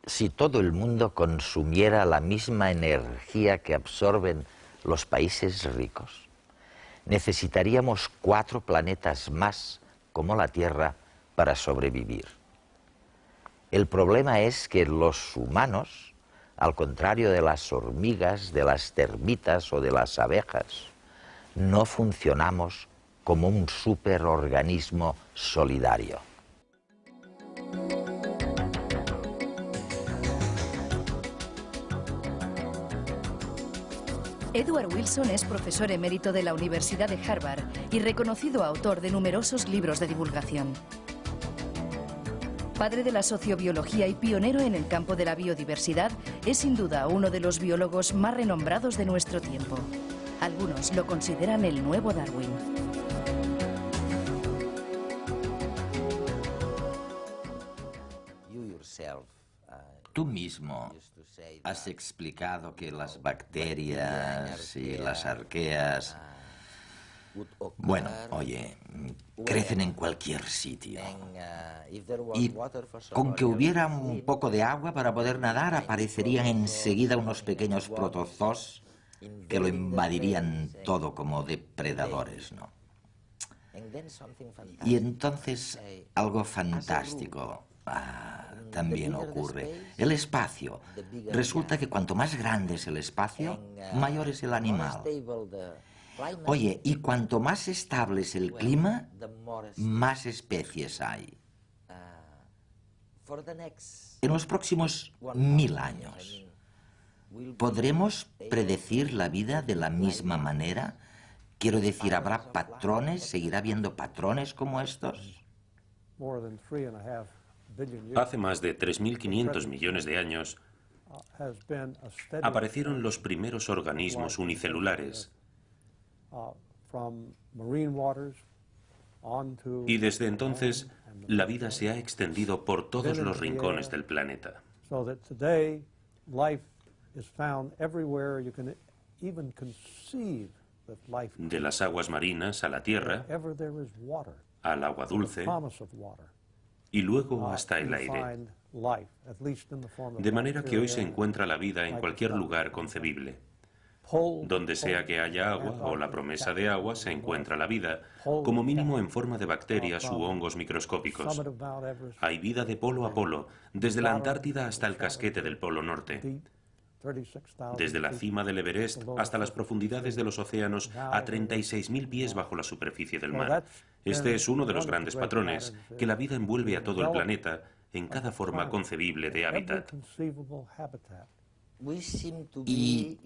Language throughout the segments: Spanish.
Si todo el mundo consumiera la misma energía que absorben los países ricos, necesitaríamos 4 planetas más, como la Tierra, para sobrevivir. El problema es que los humanos, al contrario de las hormigas, de las termitas o de las abejas, no funcionamos como un superorganismo solidario. Edward Wilson es profesor emérito de la Universidad de Harvard y reconocido autor de numerosos libros de divulgación. Padre de la sociobiología y pionero en el campo de la biodiversidad, es sin duda uno de los biólogos más renombrados de nuestro tiempo. Algunos lo consideran el nuevo Darwin. Tú mismo has explicado que las bacterias y las arqueas, bueno, oye, crecen en cualquier sitio. Y con que hubiera un poco de agua para poder nadar, aparecerían enseguida unos pequeños protozoos que lo invadirían todo como depredadores, ¿no? Y entonces algo fantástico también ocurre. El espacio. Resulta que cuanto más grande es el espacio, mayor es el animal. Oye, y cuanto más estable es el clima, más especies hay. En los próximos 1000 años, ¿podremos predecir la vida de la misma manera? Quiero decir, ¿habrá patrones? ¿Seguirá habiendo patrones como estos? Hace más de 3.500 millones de años aparecieron los primeros organismos unicelulares. Y desde entonces, la vida se ha extendido por todos los rincones del planeta. De las aguas marinas a la tierra, al agua dulce, y luego hasta el aire. De manera que hoy se encuentra la vida en cualquier lugar concebible. Donde sea que haya agua o la promesa de agua, se encuentra la vida, como mínimo en forma de bacterias u hongos microscópicos. Hay vida de polo a polo, desde la Antártida hasta el casquete del Polo Norte. Desde la cima del Everest hasta las profundidades de los océanos a 36.000 pies bajo la superficie del mar. Este es uno de los grandes patrones, que la vida envuelve a todo el planeta en cada forma concebible de hábitat. Y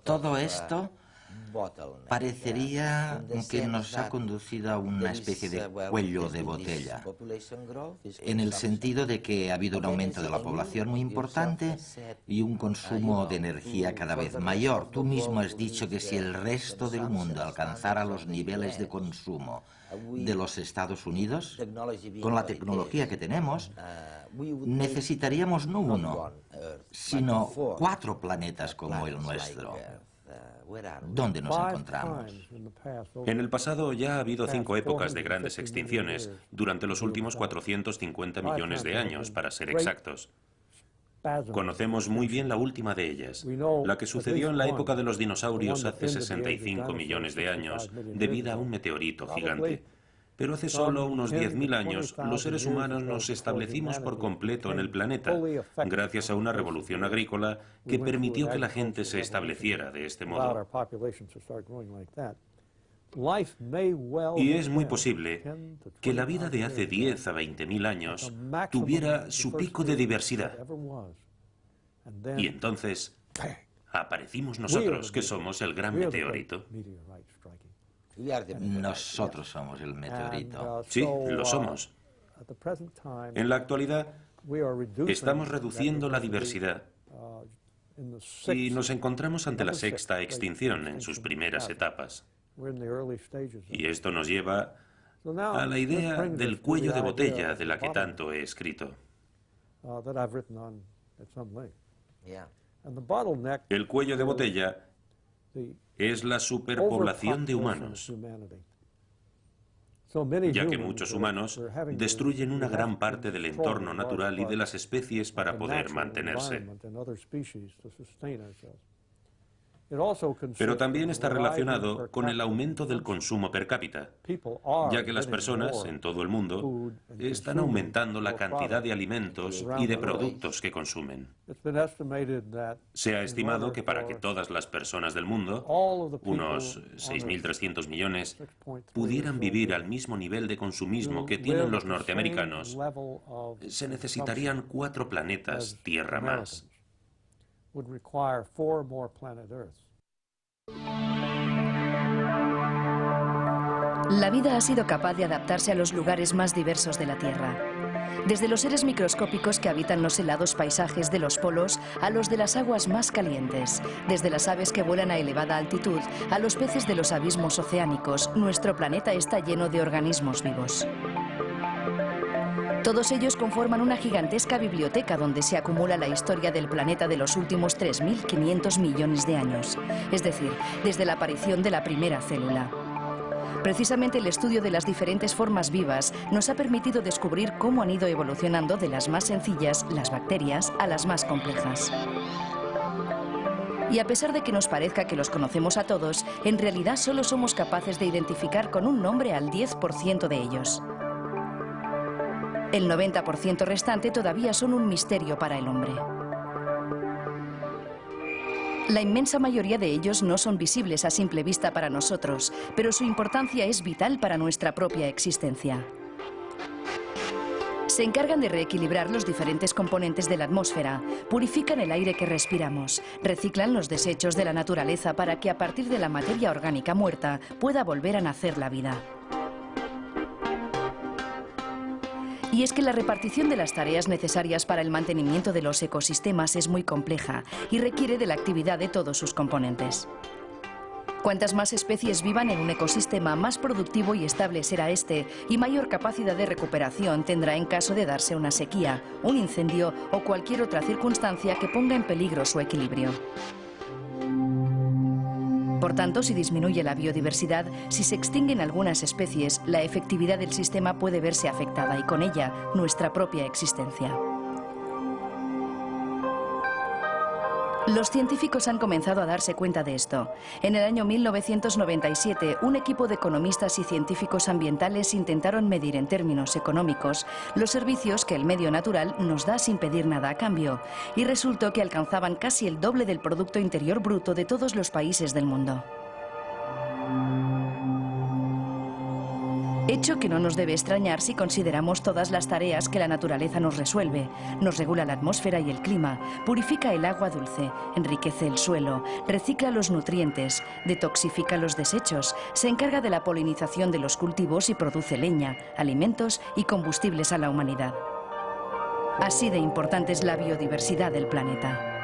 todo esto parecería que nos ha conducido a una especie de cuello de botella, en el sentido de que ha habido un aumento de la población muy importante y un consumo de energía cada vez mayor. Tú mismo has dicho que si el resto del mundo alcanzara los niveles de consumo de los Estados Unidos, con la tecnología que tenemos, necesitaríamos no uno, sino 4 planetas como el nuestro. ¿Dónde nos encontramos? En el pasado ya ha habido 5 épocas de grandes extinciones, durante los últimos 450 millones de años, para ser exactos. Conocemos muy bien la última de ellas, la que sucedió en la época de los dinosaurios hace 65 millones de años, debido a un meteorito gigante. Pero hace solo unos 10.000 años, los seres humanos nos establecimos por completo en el planeta, gracias a una revolución agrícola que permitió que la gente se estableciera de este modo. Y es muy posible que la vida de hace 10 a 20.000 años tuviera su pico de diversidad. Y entonces aparecimos nosotros, que somos el gran meteorito. Nosotros somos el meteorito. Sí, lo somos. En la actualidad, estamos reduciendo la diversidad y nos encontramos ante la 6ª extinción en sus primeras etapas. Y esto nos lleva a la idea del cuello de botella de la que tanto he escrito. El cuello de botella es la superpoblación de humanos, ya que muchos humanos destruyen una gran parte del entorno natural y de las especies para poder mantenerse. Pero también está relacionado con el aumento del consumo per cápita, ya que las personas en todo el mundo están aumentando la cantidad de alimentos y de productos que consumen. Se ha estimado que para que todas las personas del mundo, unos 6.300 millones, pudieran vivir al mismo nivel de consumismo que tienen los norteamericanos, se necesitarían 4 planetas Tierra más. La vida ha sido capaz de adaptarse a los lugares más diversos de la Tierra. Desde los seres microscópicos que habitan los helados paisajes de los polos a los de las aguas más calientes. Desde las aves que vuelan a elevada altitud a los peces de los abismos oceánicos, nuestro planeta está lleno de organismos vivos. Todos ellos conforman una gigantesca biblioteca donde se acumula la historia del planeta de los últimos 3.500 millones de años, es decir, desde la aparición de la primera célula. Precisamente el estudio de las diferentes formas vivas nos ha permitido descubrir cómo han ido evolucionando de las más sencillas, las bacterias, a las más complejas. Y a pesar de que nos parezca que los conocemos a todos, en realidad solo somos capaces de identificar con un nombre al 10% de ellos. El 90% restante todavía son un misterio para el hombre. La inmensa mayoría de ellos no son visibles a simple vista para nosotros, pero su importancia es vital para nuestra propia existencia. Se encargan de reequilibrar los diferentes componentes de la atmósfera, purifican el aire que respiramos, reciclan los desechos de la naturaleza para que a partir de la materia orgánica muerta pueda volver a nacer la vida. Y es que la repartición de las tareas necesarias para el mantenimiento de los ecosistemas es muy compleja y requiere de la actividad de todos sus componentes. Cuantas más especies vivan en un ecosistema, más productivo y estable será este y mayor capacidad de recuperación tendrá en caso de darse una sequía, un incendio o cualquier otra circunstancia que ponga en peligro su equilibrio. Por tanto, si disminuye la biodiversidad, si se extinguen algunas especies, la efectividad del sistema puede verse afectada y con ella nuestra propia existencia. Los científicos han comenzado a darse cuenta de esto. En el año 1997, un equipo de economistas y científicos ambientales intentaron medir en términos económicos los servicios que el medio natural nos da sin pedir nada a cambio, y resultó que alcanzaban casi el doble del Producto Interior Bruto de todos los países del mundo. Hecho que no nos debe extrañar si consideramos todas las tareas que la naturaleza nos resuelve. Nos regula la atmósfera y el clima, purifica el agua dulce, enriquece el suelo, recicla los nutrientes, detoxifica los desechos, se encarga de la polinización de los cultivos y produce leña, alimentos y combustibles a la humanidad. Así de importante es la biodiversidad del planeta.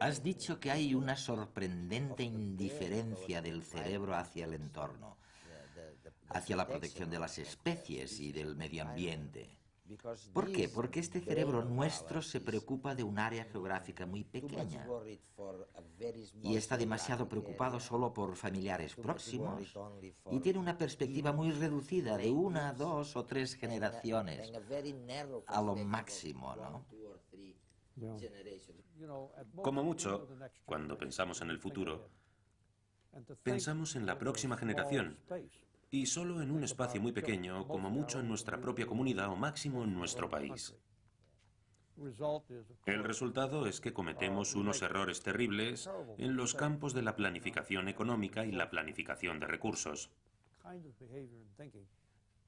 Has dicho que hay una sorprendente indiferencia del cerebro hacia el entorno, hacia la protección de las especies y del medio ambiente. ¿Por qué? Porque este cerebro nuestro se preocupa de un área geográfica muy pequeña y está demasiado preocupado solo por familiares próximos y tiene una perspectiva muy reducida de 1, 2 o 3 generaciones a lo máximo, ¿no? Como mucho, cuando pensamos en el futuro, pensamos en la próxima generación y solo en un espacio muy pequeño, como mucho en nuestra propia comunidad o máximo en nuestro país. El resultado es que cometemos unos errores terribles en los campos de la planificación económica y la planificación de recursos.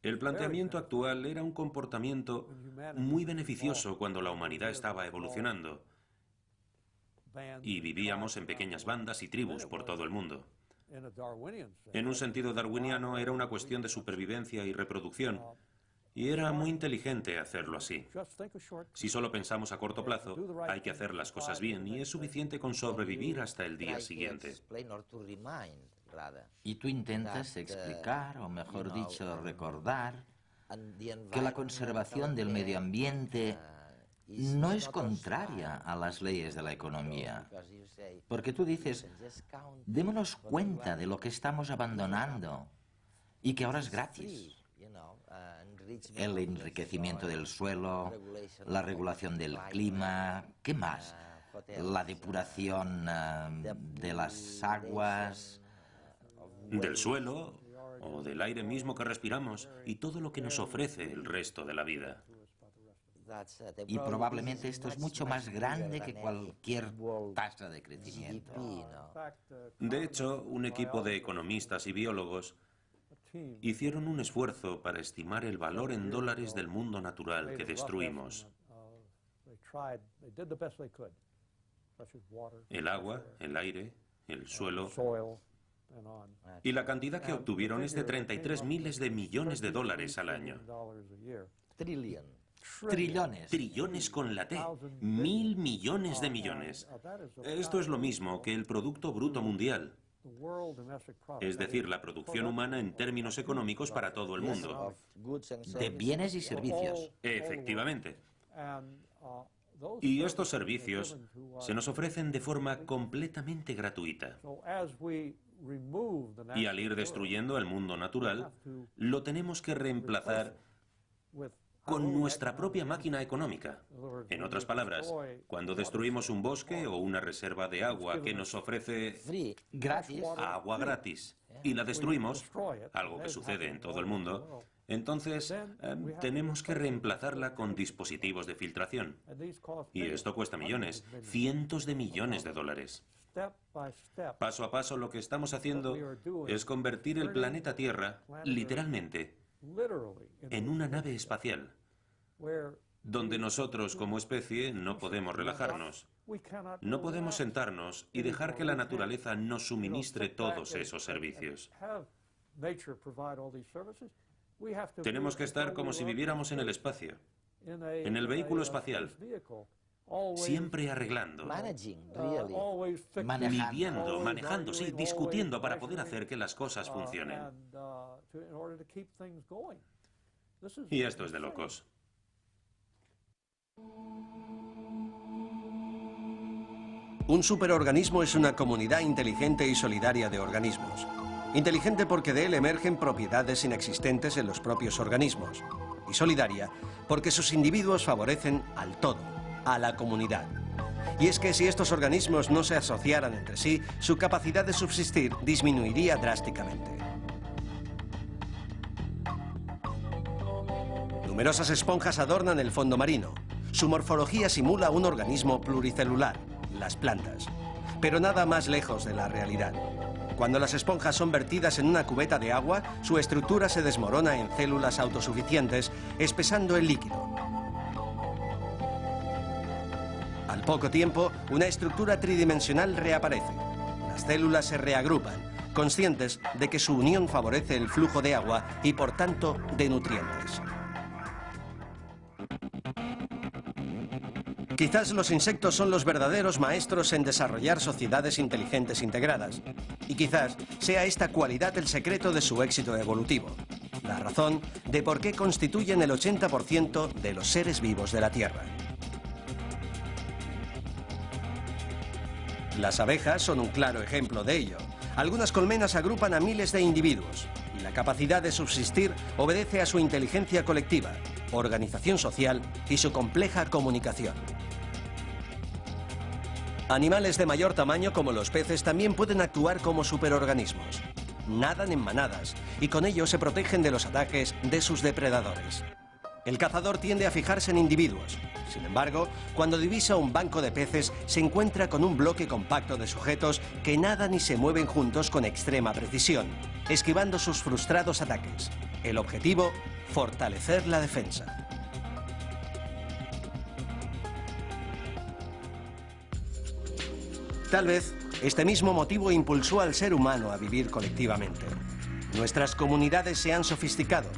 El planteamiento actual era un comportamiento muy beneficioso cuando la humanidad estaba evolucionando y vivíamos en pequeñas bandas y tribus por todo el mundo. En un sentido darwiniano era una cuestión de supervivencia y reproducción, Y era muy inteligente hacerlo así. Si solo pensamos a corto plazo, hay que hacer las cosas bien y es suficiente con sobrevivir hasta el día siguiente. Y tú intentas explicar, o mejor dicho, recordar, que la conservación del medio ambiente no es contraria a las leyes de la economía. Porque tú dices, démonos cuenta de lo que estamos abandonando y que ahora es gratis. El enriquecimiento del suelo, la regulación del clima, ¿qué más? La depuración de las aguas, del suelo o del aire mismo que respiramos y todo lo que nos ofrece el resto de la vida. Y probablemente esto es mucho más grande que cualquier tasa de crecimiento. De hecho, un equipo de economistas y biólogos hicieron un esfuerzo para estimar el valor en dólares del mundo natural que destruimos. El agua, el aire, el suelo. Y la cantidad que obtuvieron es de 33 miles de millones de dólares al año. Trillones. Trillones con la T. 1.000 millones de millones. Esto es lo mismo que el Producto Bruto Mundial. Es decir, la producción humana en términos económicos para todo el mundo. De bienes y servicios. Efectivamente. Y estos servicios se nos ofrecen de forma completamente gratuita. Y al ir destruyendo el mundo natural, lo tenemos que reemplazar con nuestra propia máquina económica. En otras palabras, cuando destruimos un bosque o una reserva de agua que nos ofrece agua gratis y la destruimos, algo que sucede en todo el mundo, entonces tenemos que reemplazarla con dispositivos de filtración. Y esto cuesta millones, cientos de millones de dólares. Paso a paso lo que estamos haciendo es convertir el planeta Tierra, literalmente, en una nave espacial, donde nosotros como especie no podemos relajarnos. No podemos sentarnos y dejar que la naturaleza nos suministre todos esos servicios. Tenemos que estar como si viviéramos en el espacio, en el vehículo espacial, siempre arreglando, viviendo, manejando, sí, discutiendo para poder hacer que las cosas funcionen. Y esto es de locos. Un superorganismo es una comunidad inteligente y solidaria de organismos. Inteligente porque de él emergen propiedades inexistentes en los propios organismos. Y solidaria porque sus individuos favorecen al todo, a la comunidad. Y es que si estos organismos no se asociaran entre sí, su capacidad de subsistir disminuiría drásticamente. Numerosas esponjas adornan el fondo marino. Su morfología simula un organismo pluricelular, las plantas. Pero nada más lejos de la realidad. Cuando las esponjas son vertidas en una cubeta de agua, su estructura se desmorona en células autosuficientes, espesando el líquido. Al poco tiempo, una estructura tridimensional reaparece. Las células se reagrupan, conscientes de que su unión favorece el flujo de agua y, por tanto, de nutrientes. Quizás los insectos son los verdaderos maestros en desarrollar sociedades inteligentes integradas. Y quizás sea esta cualidad el secreto de su éxito evolutivo. La razón de por qué constituyen el 80% de los seres vivos de la Tierra. Las abejas son un claro ejemplo de ello. Algunas colmenas agrupan a miles de individuos y la capacidad de subsistir obedece a su inteligencia colectiva, organización social y su compleja comunicación. Animales de mayor tamaño como los peces también pueden actuar como superorganismos. Nadan en manadas y con ello se protegen de los ataques de sus depredadores. El cazador tiende a fijarse en individuos. Sin embargo, cuando divisa un banco de peces, se encuentra con un bloque compacto de sujetos que nadan y se mueven juntos con extrema precisión, esquivando sus frustrados ataques. El objetivo, fortalecer la defensa. Tal vez este mismo motivo impulsó al ser humano a vivir colectivamente. Nuestras comunidades se han sofisticado,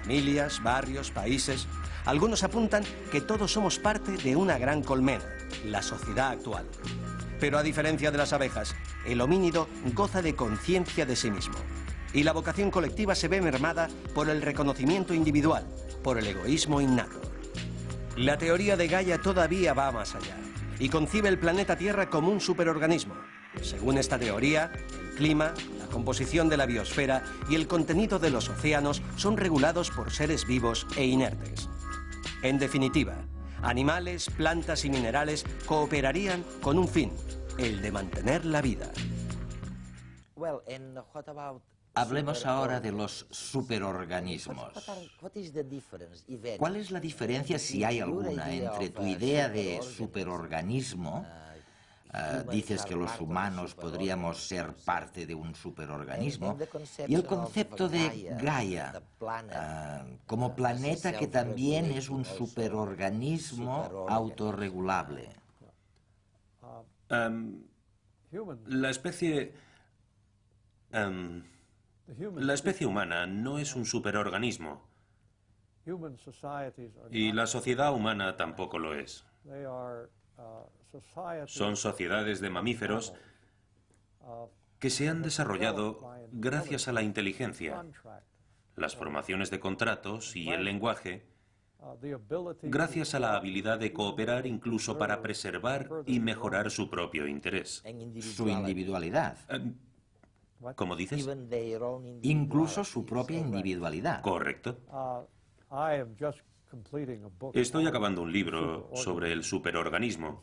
Familias, barrios, países. Algunos apuntan que todos somos parte de una gran colmena, la sociedad actual. Pero a diferencia de las abejas, el homínido goza de conciencia de sí mismo. Y la vocación colectiva se ve mermada por el reconocimiento individual, por el egoísmo innato. La teoría de Gaia todavía va más allá y concibe el planeta Tierra como un superorganismo. Según esta teoría, el clima, la composición de la biosfera y el contenido de los océanos son regulados por seres vivos e inertes. En definitiva, animales, plantas y minerales cooperarían con un fin, el de mantener la vida. Hablemos ahora de los superorganismos. ¿Cuál es la diferencia, si hay alguna, entre tu idea de superorganismo? Dices que los humanos podríamos ser parte de un superorganismo, y el concepto de Gaia como planeta, que también es un superorganismo autorregulable. La especie humana no es un superorganismo, y la sociedad humana tampoco lo es. Son sociedades de mamíferos que se han desarrollado gracias a la inteligencia, las formaciones de contratos y el lenguaje, gracias a la habilidad de cooperar incluso para preservar y mejorar su propio interés. Su individualidad. ¿Cómo dices? Incluso su propia individualidad. Correcto. Estoy acabando un libro sobre el superorganismo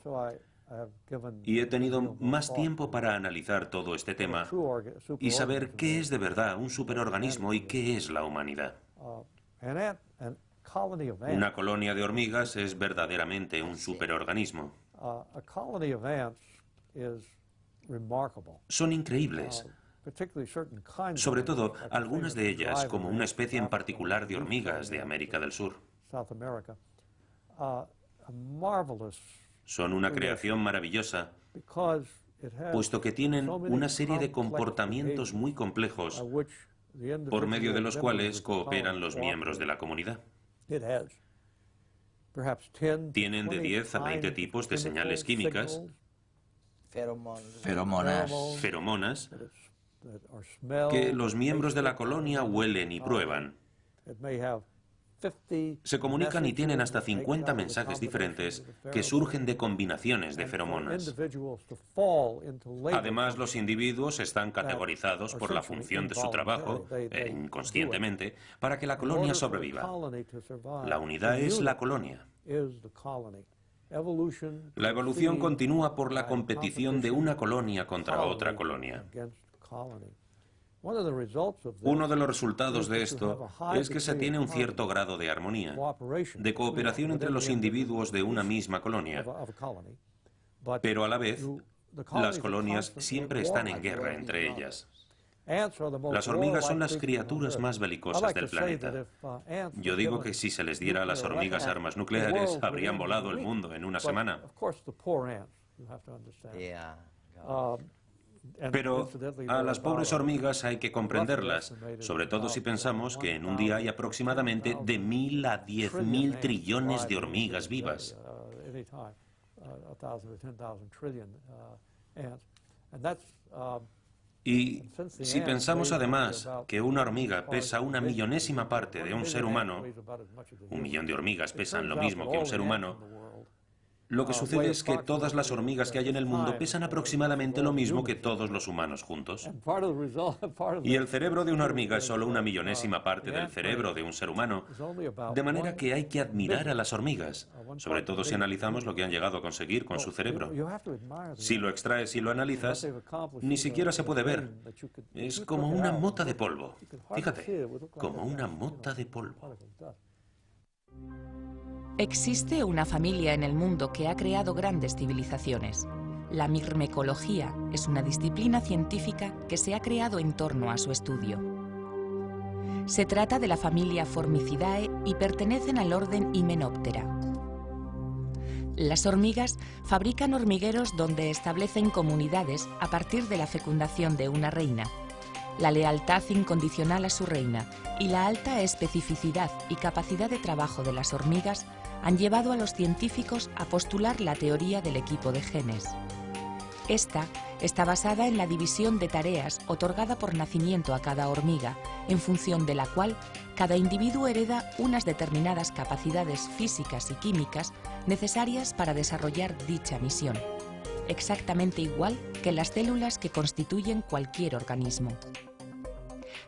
y he tenido más tiempo para analizar todo este tema y saber qué es de verdad un superorganismo y qué es la humanidad. Una colonia de hormigas es verdaderamente un superorganismo. Son increíbles. Sobre todo, algunas de ellas, como una especie en particular de hormigas de América del Sur. Son una creación maravillosa, puesto que tienen una serie de comportamientos muy complejos, por medio de los cuales cooperan los miembros de la comunidad. Tienen de 10 a 20 tipos de señales químicas, feromonas, que los miembros de la colonia huelen y prueban. Se comunican y tienen hasta 50 mensajes diferentes que surgen de combinaciones de feromonas. Además, los individuos están categorizados por la función de su trabajo, inconscientemente, para que la colonia sobreviva. La unidad es la colonia. La evolución continúa por la competición de una colonia contra otra colonia. Uno de los resultados de esto es que se tiene un cierto grado de armonía, de cooperación entre los individuos de una misma colonia. Pero a la vez, las colonias siempre están en guerra entre ellas. Las hormigas son las criaturas más belicosas del planeta. Yo digo que si se les diera a las hormigas armas nucleares, habrían volado el mundo en una semana. Pero a las pobres hormigas hay que comprenderlas, sobre todo si pensamos que en un día hay aproximadamente de 1000 a 10.000 trillones de hormigas vivas. Y si pensamos además que una hormiga pesa una millonésima parte de un ser humano, 1 millón de hormigas pesan lo mismo que un ser humano, lo que sucede es que todas las hormigas que hay en el mundo pesan aproximadamente lo mismo que todos los humanos juntos. Y el cerebro de una hormiga es solo una millonésima parte del cerebro de un ser humano, de manera que hay que admirar a las hormigas, sobre todo si analizamos lo que han llegado a conseguir con su cerebro. Si lo extraes y lo analizas, ni siquiera se puede ver. Es como una mota de polvo. Fíjate, como una mota de polvo. Existe una familia en el mundo que ha creado grandes civilizaciones. La mirmecología es una disciplina científica que se ha creado en torno a su estudio. Se trata de la familia Formicidae y pertenecen al orden Hymenoptera. Las hormigas fabrican hormigueros donde establecen comunidades a partir de la fecundación de una reina, la lealtad incondicional a su reina y la alta especificidad y capacidad de trabajo de las hormigas han llevado a los científicos a postular la teoría del equipo de genes. Esta está basada en la división de tareas otorgada por nacimiento a cada hormiga, en función de la cual cada individuo hereda unas determinadas capacidades físicas y químicas necesarias para desarrollar dicha misión, exactamente igual que las células que constituyen cualquier organismo.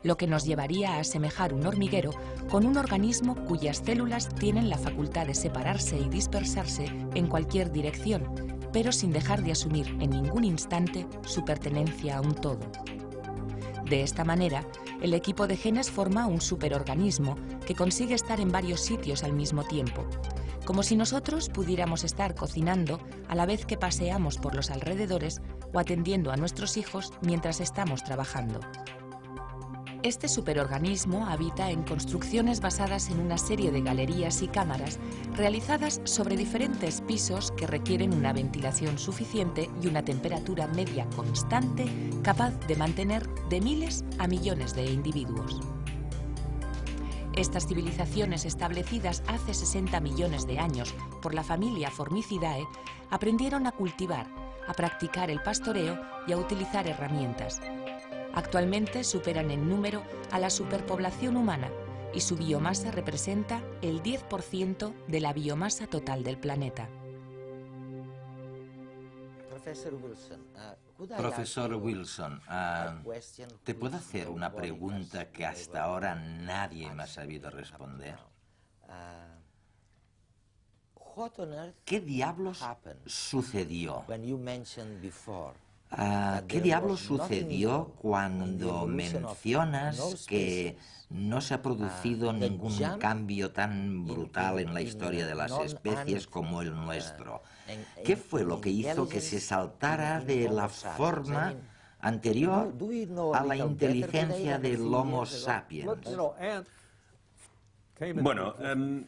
Lo que nos llevaría a asemejar un hormiguero con un organismo cuyas células tienen la facultad de separarse y dispersarse en cualquier dirección, pero sin dejar de asumir en ningún instante su pertenencia a un todo. De esta manera, el equipo de genes forma un superorganismo que consigue estar en varios sitios al mismo tiempo, como si nosotros pudiéramos estar cocinando a la vez que paseamos por los alrededores o atendiendo a nuestros hijos mientras estamos trabajando. Este superorganismo habita en construcciones basadas en una serie de galerías y cámaras realizadas sobre diferentes pisos que requieren una ventilación suficiente y una temperatura media constante capaz de mantener de miles a millones de individuos. Estas civilizaciones establecidas hace 60 millones de años por la familia Formicidae aprendieron a cultivar, a practicar el pastoreo y a utilizar herramientas. Actualmente superan en número a la superpoblación humana y su biomasa representa el 10% de la biomasa total del planeta. Profesor Wilson, ¿te puedo hacer una pregunta que hasta ahora nadie me ha sabido responder? ¿Qué diablos sucedió? ¿Qué diablos sucedió cuando mencionas que no se ha producido ningún cambio tan brutal en la historia de las especies como el nuestro? ¿Qué fue lo que hizo que se saltara de la forma anterior a la inteligencia del Homo sapiens? Bueno,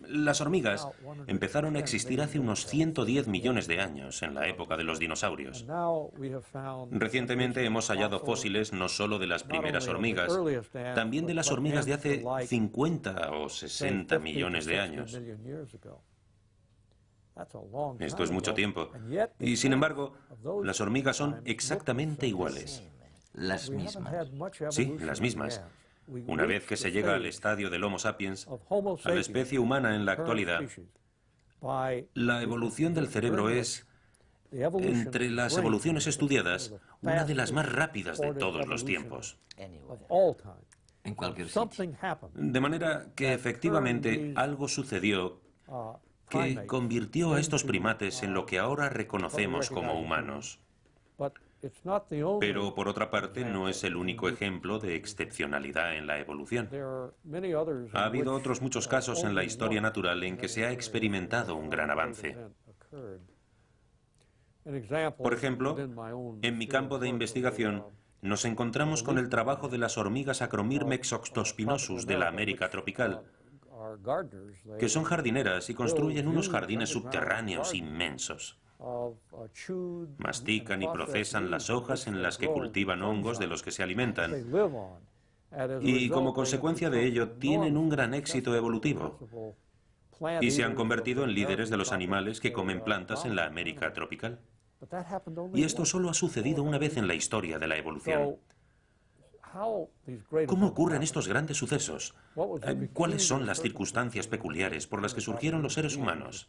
las hormigas empezaron a existir hace unos 110 millones de años, en la época de los dinosaurios. Recientemente hemos hallado fósiles no solo de las primeras hormigas, también de las hormigas de hace 50 o 60 millones de años. Esto es mucho tiempo. Y sin embargo, las hormigas son exactamente iguales. Las mismas. Sí, las mismas. Una vez que se llega al estadio del Homo sapiens, a la especie humana en la actualidad, la evolución del cerebro es, entre las evoluciones estudiadas, una de las más rápidas de todos los tiempos. En cualquier sitio. De manera que efectivamente algo sucedió que convirtió a estos primates en lo que ahora reconocemos como humanos. Pero, por otra parte, no es el único ejemplo de excepcionalidad en la evolución. Ha habido otros muchos casos en la historia natural en que se ha experimentado un gran avance. Por ejemplo, en mi campo de investigación, nos encontramos con el trabajo de las hormigas Acromyrmex oxtospinosus de la América tropical, que son jardineras y construyen unos jardines subterráneos inmensos. Mastican y procesan las hojas en las que cultivan hongos de los que se alimentan. Y como consecuencia de ello tienen un gran éxito evolutivo. Y se han convertido en líderes de los animales que comen plantas en la América tropical. Y esto solo ha sucedido una vez en la historia de la evolución. ¿Cómo ocurren estos grandes sucesos? ¿Cuáles son las circunstancias peculiares por las que surgieron los seres humanos?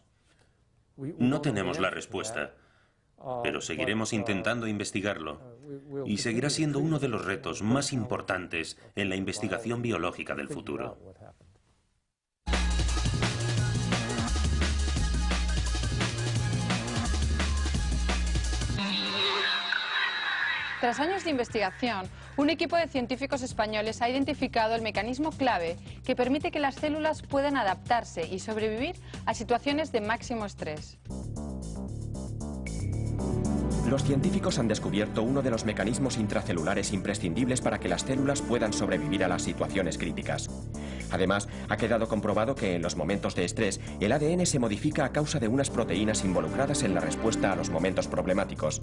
No tenemos la respuesta, pero seguiremos intentando investigarlo y seguirá siendo uno de los retos más importantes en la investigación biológica del futuro. Tras años de investigación, un equipo de científicos españoles ha identificado el mecanismo clave que permite que las células puedan adaptarse y sobrevivir a situaciones de máximo estrés. Los científicos han descubierto uno de los mecanismos intracelulares imprescindibles para que las células puedan sobrevivir a las situaciones críticas. Además, ha quedado comprobado que en los momentos de estrés, el ADN se modifica a causa de unas proteínas involucradas en la respuesta a los momentos problemáticos.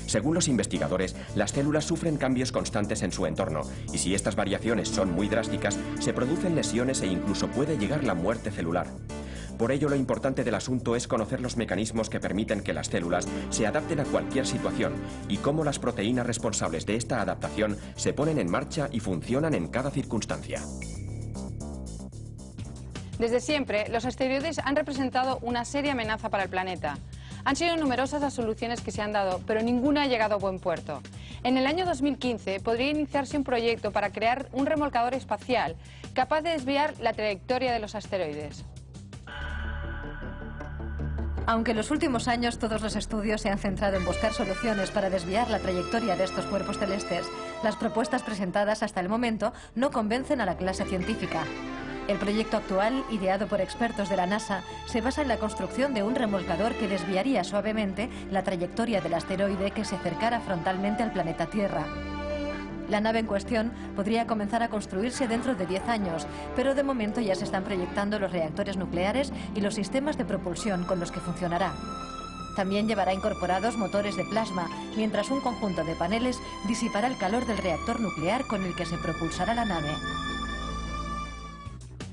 Según los investigadores, las células sufren cambios constantes en su entorno, y si estas variaciones son muy drásticas, se producen lesiones e incluso puede llegar la muerte celular. Por ello, lo importante del asunto es conocer los mecanismos que permiten que las células se adapten a cualquier situación y cómo las proteínas responsables de esta adaptación se ponen en marcha y funcionan en cada circunstancia. Desde siempre, los asteroides han representado una seria amenaza para el planeta. Han sido numerosas las soluciones que se han dado, pero ninguna ha llegado a buen puerto. En el año 2015 podría iniciarse un proyecto para crear un remolcador espacial capaz de desviar la trayectoria de los asteroides. Aunque en los últimos años todos los estudios se han centrado en buscar soluciones para desviar la trayectoria de estos cuerpos celestes, las propuestas presentadas hasta el momento no convencen a la clase científica. El proyecto actual, ideado por expertos de la NASA, se basa en la construcción de un remolcador que desviaría suavemente la trayectoria del asteroide que se acercara frontalmente al planeta Tierra. La nave en cuestión podría comenzar a construirse dentro de 10 años, pero de momento ya se están proyectando los reactores nucleares y los sistemas de propulsión con los que funcionará. También llevará incorporados motores de plasma, mientras un conjunto de paneles disipará el calor del reactor nuclear con el que se propulsará la nave.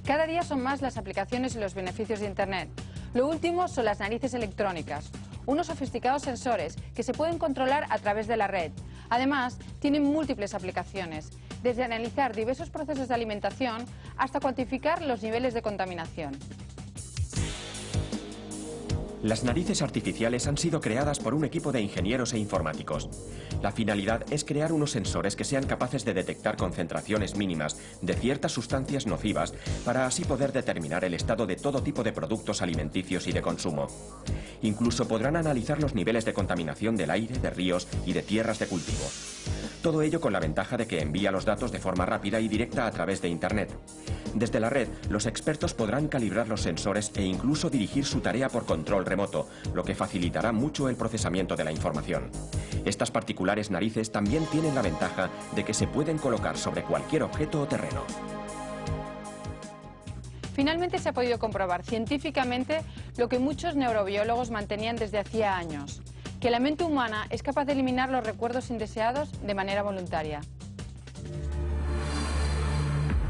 Cada día son más las aplicaciones y los beneficios de Internet. Lo último son las narices electrónicas, unos sofisticados sensores que se pueden controlar a través de la red. Además, tienen múltiples aplicaciones, desde analizar diversos procesos de alimentación hasta cuantificar los niveles de contaminación. Las narices artificiales han sido creadas por un equipo de ingenieros e informáticos. La finalidad es crear unos sensores que sean capaces de detectar concentraciones mínimas de ciertas sustancias nocivas para así poder determinar el estado de todo tipo de productos alimenticios y de consumo. Incluso podrán analizar los niveles de contaminación del aire, de ríos y de tierras de cultivo. Todo ello con la ventaja de que envía los datos de forma rápida y directa a través de Internet. Desde la red, los expertos podrán calibrar los sensores e incluso dirigir su tarea por control remoto, lo que facilitará mucho el procesamiento de la información. Estas particulares narices también tienen la ventaja de que se pueden colocar sobre cualquier objeto o terreno. Finalmente se ha podido comprobar científicamente lo que muchos neurobiólogos mantenían desde hacía años, que la mente humana es capaz de eliminar los recuerdos indeseados de manera voluntaria.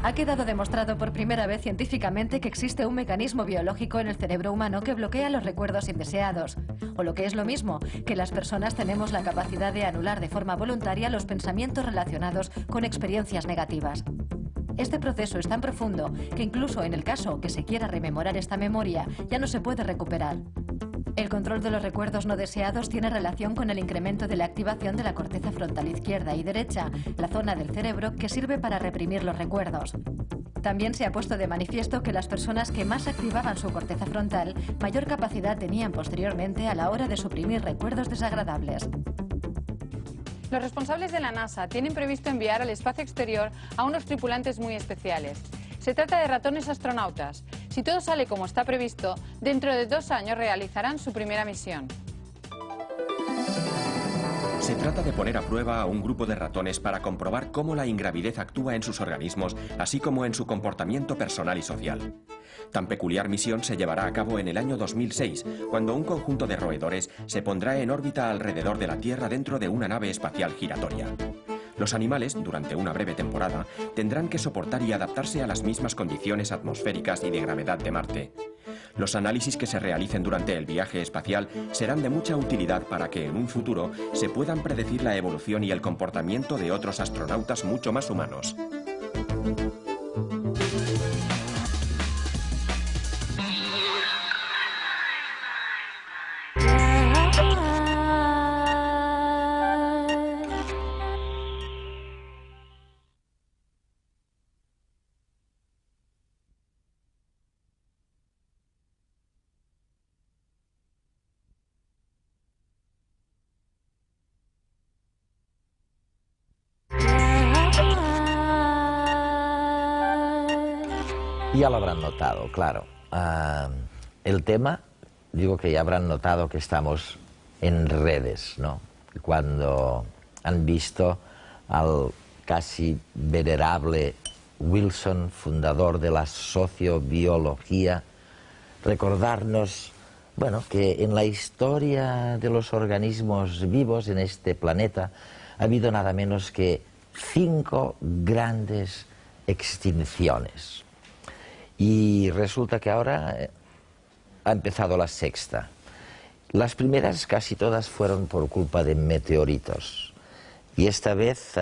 Ha quedado demostrado por primera vez científicamente que existe un mecanismo biológico en el cerebro humano que bloquea los recuerdos indeseados. O lo que es lo mismo, que las personas tenemos la capacidad de anular de forma voluntaria los pensamientos relacionados con experiencias negativas. Este proceso es tan profundo que incluso en el caso que se quiera rememorar esta memoria, ya no se puede recuperar. El control de los recuerdos no deseados tiene relación con el incremento de la activación de la corteza frontal izquierda y derecha, la zona del cerebro que sirve para reprimir los recuerdos. También se ha puesto de manifiesto que las personas que más activaban su corteza frontal, mayor capacidad tenían posteriormente a la hora de suprimir recuerdos desagradables. Los responsables de la NASA tienen previsto enviar al espacio exterior a unos tripulantes muy especiales. Se trata de ratones astronautas. Si todo sale como está previsto, dentro de 2 años realizarán su primera misión. Se trata de poner a prueba a un grupo de ratones para comprobar cómo la ingravidez actúa en sus organismos, así como en su comportamiento personal y social. Tan peculiar misión se llevará a cabo en el año 2006, cuando un conjunto de roedores se pondrá en órbita alrededor de la Tierra dentro de una nave espacial giratoria. Los animales, durante una breve temporada, tendrán que soportar y adaptarse a las mismas condiciones atmosféricas y de gravedad de Marte. Los análisis que se realicen durante el viaje espacial serán de mucha utilidad para que en un futuro se puedan predecir la evolución y el comportamiento de otros astronautas mucho más humanos. Ya lo habrán notado, claro. El tema, digo que ya habrán notado que estamos en redes, ¿no? Cuando han visto al casi venerable Wilson, fundador de la sociobiología, recordarnos, bueno, que en la historia de los organismos vivos en este planeta ha habido nada menos que 5 grandes extinciones. Y resulta que ahora ha empezado la 6ª. Las primeras casi todas fueron por culpa de meteoritos. Y esta vez,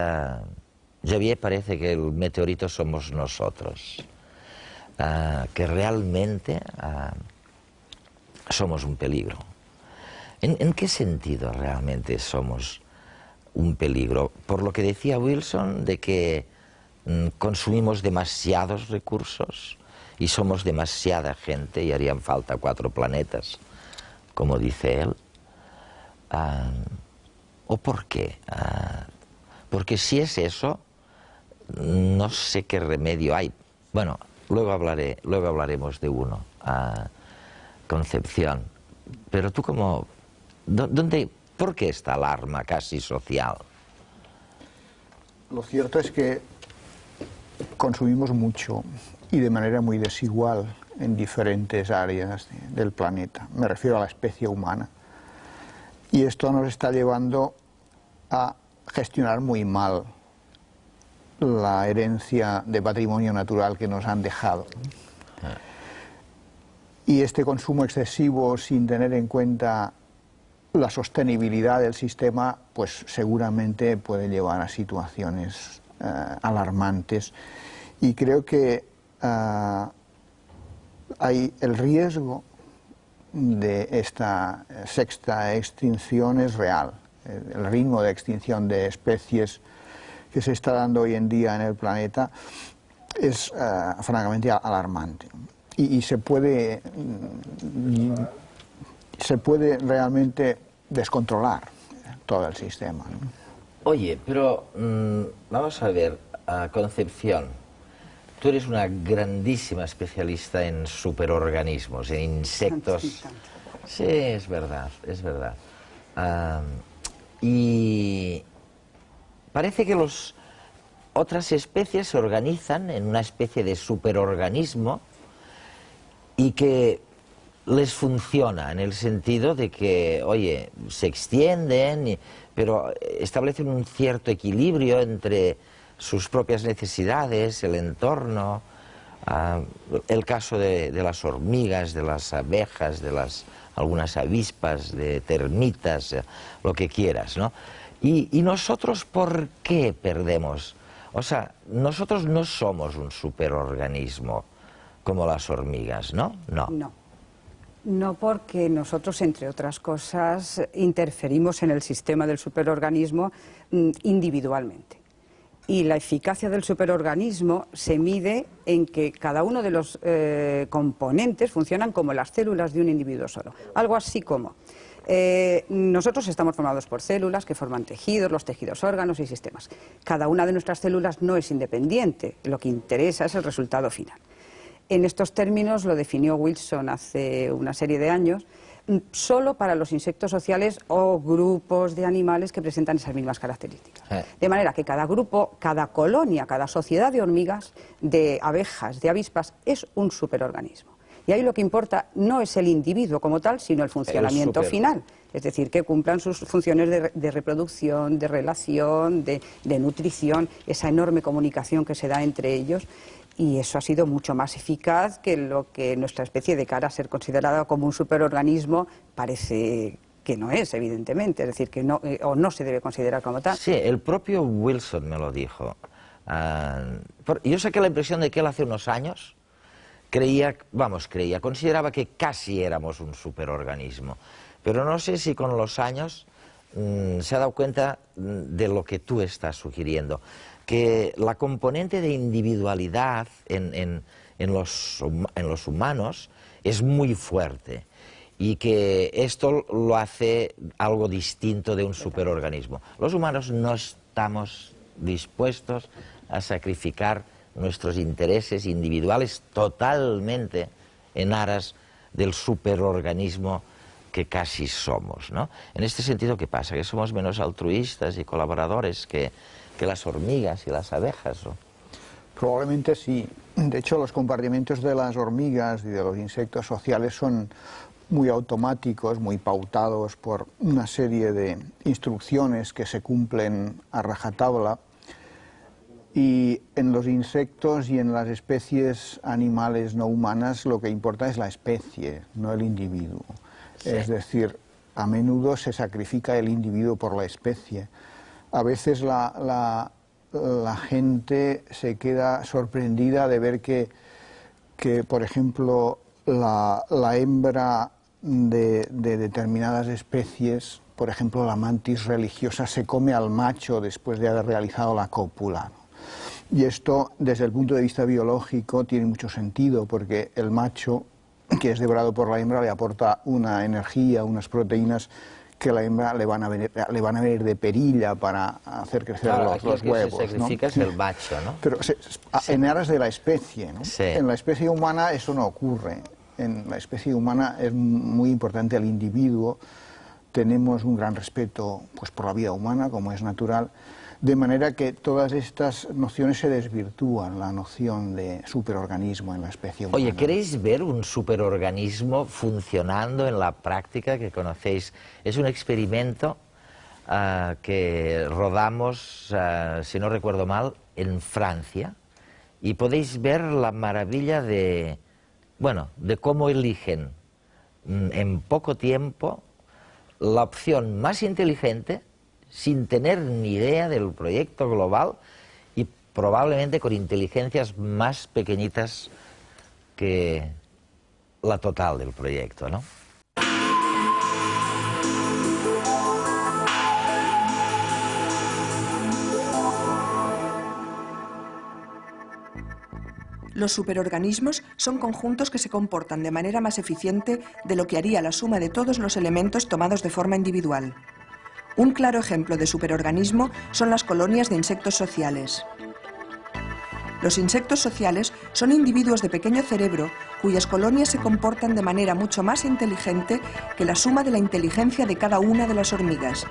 Javier, parece que el meteorito somos nosotros. Que realmente somos un peligro. ¿En qué sentido realmente somos un peligro? Por lo que decía Wilson, de que consumimos demasiados recursos y somos demasiada gente y harían falta 4 planetas, como dice él. ¿O por qué? Porque si es eso, no sé qué remedio hay. Bueno, luego hablaremos de uno, Concepción. Pero tú ¿por qué esta alarma casi social? Lo cierto es que consumimos mucho y de manera muy desigual en diferentes áreas del planeta. Me refiero a la especie humana. Y esto nos está llevando a gestionar muy mal la herencia de patrimonio natural que nos han dejado. Y este consumo excesivo sin tener en cuenta la sostenibilidad del sistema, pues seguramente puede llevar a situaciones alarmantes. Y creo que hay el riesgo de esta 6ª extinción es real. El ritmo de extinción de especies que se está dando hoy en día en el planeta es francamente alarmante. Y se puede realmente descontrolar todo el sistema, ¿no? Oye, pero vamos a ver, Concepción, tú eres una grandísima especialista en superorganismos, en insectos. Sí, es verdad, es verdad. Y parece que otras especies se organizan en una especie de superorganismo y que les funciona en el sentido de que, oye, se extienden, pero establecen un cierto equilibrio entre sus propias necesidades, el entorno, el caso de las hormigas, de las abejas, de algunas avispas, de termitas, lo que quieras, ¿no? Y nosotros, ¿por qué perdemos? O sea, nosotros no somos un superorganismo como las hormigas, ¿no? No. No, porque nosotros, entre otras cosas, interferimos en el sistema del superorganismo individualmente. Y la eficacia del superorganismo se mide en que cada uno de los componentes funcionan como las células de un individuo solo. Algo así como... nosotros estamos formados por células que forman tejidos, los tejidos órganos y sistemas. Cada una de nuestras células no es independiente, lo que interesa es el resultado final. En estos términos lo definió Wilson hace una serie de años, solo para los insectos sociales o grupos de animales que presentan esas mismas características. De manera que cada grupo, cada colonia, cada sociedad de hormigas, de abejas, de avispas, es un superorganismo. Y ahí lo que importa no es el individuo como tal, sino el funcionamiento final. Es decir, que cumplan sus funciones de reproducción, de relación, de nutrición, esa enorme comunicación que se da entre ellos. Y eso ha sido mucho más eficaz que lo que nuestra especie, de cara a ser considerada como un superorganismo, parece que no es, evidentemente. Es decir, que no, o no se debe considerar como tal. Sí, el propio Wilson me lo dijo. Yo saqué la impresión de que él hace unos años consideraba que casi éramos un superorganismo. Pero no sé si con los años se ha dado cuenta de lo que tú estás sugiriendo, que la componente de individualidad en los humanos es muy fuerte y que esto lo hace algo distinto de un superorganismo. Los humanos no estamos dispuestos a sacrificar nuestros intereses individuales totalmente en aras del superorganismo que casi somos, ¿no? En este sentido, ¿qué pasa? Que somos menos altruistas y colaboradores que las hormigas y las abejas, ¿no? Probablemente sí. De hecho, los compartimentos de las hormigas y de los insectos sociales son muy automáticos, muy pautados por una serie de instrucciones que se cumplen a rajatabla. Y en los insectos y en las especies animales no humanas lo que importa es la especie, no el individuo. Sí. Es decir, a menudo se sacrifica el individuo por la especie. A veces la gente se queda sorprendida de ver que por ejemplo, la hembra de determinadas especies, por ejemplo la mantis religiosa, se come al macho después de haber realizado la cópula. Y esto, desde el punto de vista biológico, tiene mucho sentido, porque el macho, que es devorado por la hembra, le aporta una energía, unas proteínas que a la hembra le van a venir de perilla para hacer crecer los huevos. Lo que se sacrifica, ¿no? Es el macho, ¿no? Pero en aras de la especie, ¿no? Sí. En la especie humana eso no ocurre. En la especie humana es muy importante el individuo. Tenemos un gran respeto, pues, por la vida humana, como es natural. De manera que todas estas nociones se desvirtúan, la noción de superorganismo en la especie humana. Oye, ¿queréis ver un superorganismo funcionando en la práctica que conocéis? Es un experimento que rodamos, si no recuerdo mal, en Francia, y podéis ver la maravilla de cómo eligen en poco tiempo la opción más inteligente, sin tener ni idea del proyecto global y probablemente con inteligencias más pequeñitas que la total del proyecto, ¿no? Los superorganismos son conjuntos que se comportan de manera más eficiente de lo que haría la suma de todos los elementos tomados de forma individual. Un claro ejemplo de superorganismo son las colonias de insectos sociales. Los insectos sociales son individuos de pequeño cerebro cuyas colonias se comportan de manera mucho más inteligente que la suma de la inteligencia de cada una de las hormigas,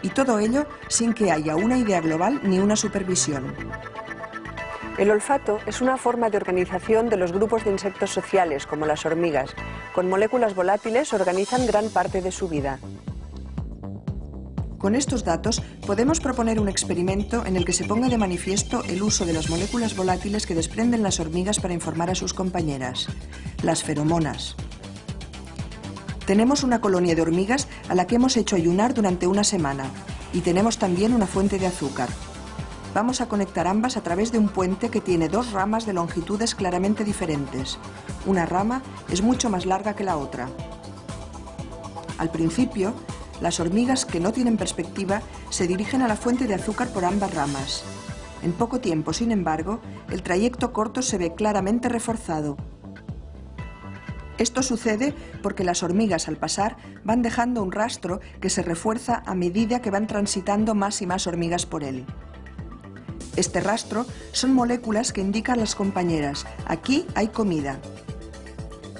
y todo ello sin que haya una idea global ni una supervisión. El olfato es una forma de organización de los grupos de insectos sociales, como las hormigas. Con moléculas volátiles organizan gran parte de su vida. Con estos datos podemos proponer un experimento en el que se ponga de manifiesto el uso de las moléculas volátiles que desprenden las hormigas para informar a sus compañeras, las feromonas. Tenemos una colonia de hormigas a la que hemos hecho ayunar durante una semana y tenemos también una fuente de azúcar. Vamos a conectar ambas a través de un puente que tiene dos ramas de longitudes claramente diferentes. Una rama es mucho más larga que la otra. Al principio, las hormigas que no tienen perspectiva se dirigen a la fuente de azúcar por ambas ramas. En poco tiempo, sin embargo, el trayecto corto se ve claramente reforzado. Esto sucede porque las hormigas al pasar van dejando un rastro que se refuerza a medida que van transitando más y más hormigas por él. Este rastro son moléculas que indican a las compañeras: aquí hay comida.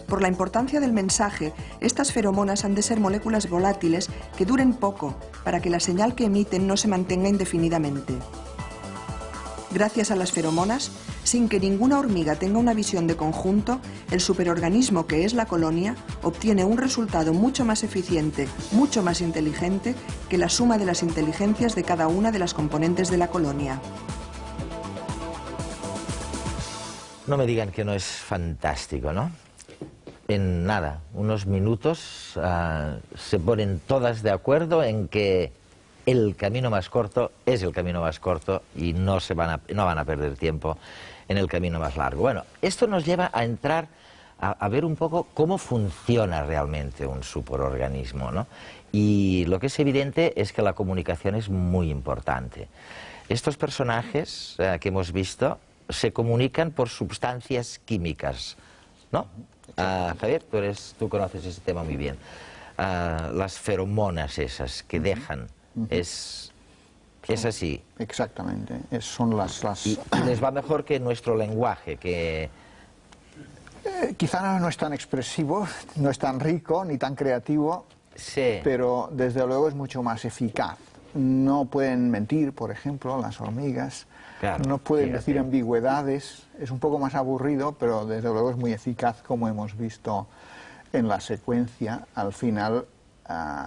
Por la importancia del mensaje, estas feromonas han de ser moléculas volátiles que duren poco, para que la señal que emiten no se mantenga indefinidamente. Gracias a las feromonas, sin que ninguna hormiga tenga una visión de conjunto, el superorganismo que es la colonia obtiene un resultado mucho más eficiente, mucho más inteligente que la suma de las inteligencias de cada una de las componentes de la colonia. No me digan que no es fantástico, ¿no? En nada, unos minutos se ponen todas de acuerdo en que el camino más corto es el camino más corto y no van a perder tiempo en el camino más largo. Bueno, esto nos lleva a entrar a ver un poco cómo funciona realmente un superorganismo, ¿no? Y lo que es evidente es que la comunicación es muy importante. Estos personajes que hemos visto se comunican por sustancias químicas, ¿no? Javier, tú conoces ese tema muy bien. Las feromonas esas que dejan, es así. Exactamente, son las... Y les va mejor que nuestro lenguaje, que... quizá no es tan expresivo, no es tan rico ni tan creativo, sí, pero desde luego es mucho más eficaz. No pueden mentir, por ejemplo, las hormigas. Claro, no pueden decir ambigüedades, es un poco más aburrido, pero desde luego es muy eficaz, como hemos visto en la secuencia. Al final